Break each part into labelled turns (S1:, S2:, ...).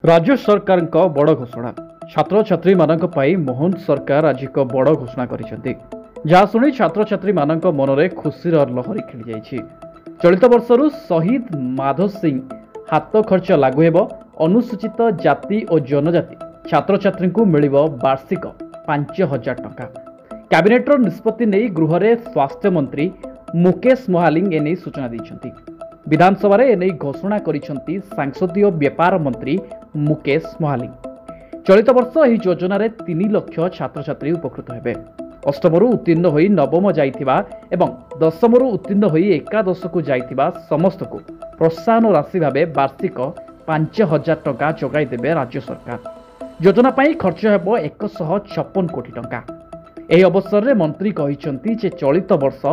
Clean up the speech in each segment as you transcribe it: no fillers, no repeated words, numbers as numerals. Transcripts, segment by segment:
S1: राज्य सरकार बड़ घोषणा छात्र छात्री मोहन सरकार आज एक बड़ घोषणा करिसेंती जहाँ शुणी छात्र छात्री मन में खुशीर लहरी खेली जाइछि। चलित वर्षरू शहीद माधव सिंह हाथ खर्च लागू हेब। अनुसूचित जाति और जनजाति छात्र छात्री को मिलिबो वार्षिक 5,000 टंका। कैबिनेटर निष्पत्ति नहीं गृह रे स्वास्थ्य मंत्री मुकेश महालिंग एने सूचना दैछंती। विधानसभा रे एने घोषणा करिसेंती सांसदीय व्यापार मंत्री मुकेश महालिंग। चलित वर्ष यह योजन 3 लाख छात्र छात्री उपकृत हेबे। अष्टमरू उत्तीर्ण होई नवम जाइथिबा एवं दशमरू उत्तीर्ण होई एकादश को जाइथिबा समस्त को प्रोत्साहन राशि भावे वार्षिक 5,000 टंका जोगाई देबे राज्य सरकार। योजना पाई खर्च हेबो 156 कोटी टंका। एही अवसर रे मंत्री कहिसंती जे चलित वर्ष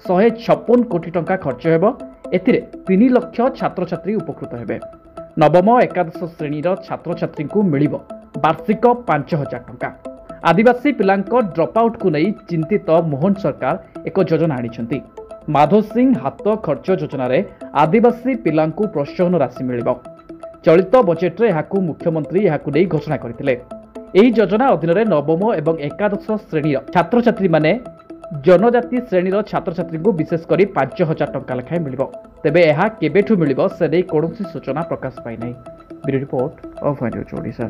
S1: 156 कोटी टंका खर्च हेबो। एथिरे 3 लाख छात्र छात्री उपकृत हेबे। नवम एकादश श्रेणीर छात्र छात्री को मिलिबो वार्षिक 5,000 टंका। आदिवासी पिलांको ड्रॉप आउट को नहीं चिंतित मोहन सरकार एक योजना आनिछंती। माधव सिंह हाथ खर्च योजना रे आदिवासी पिलांको प्रोत्साहन राशि मिलिबो। चलित बजेट रे याकू मुख्यमंत्री याकू नहीं घोषणा करथिले। एही योजना अधीन रे नवम एवं एकादश श्रेणीर छात्र छात्री माने जनजाति श्रेणीर छात्र छात्री को विशेषकर 5,000 टंका लेखाएं मिलिबो। तेबे यह केबेठू मिलिबो से नहीं कौनसी सूचना प्रकाश पाई नहीं। Bureau report of news Odisha.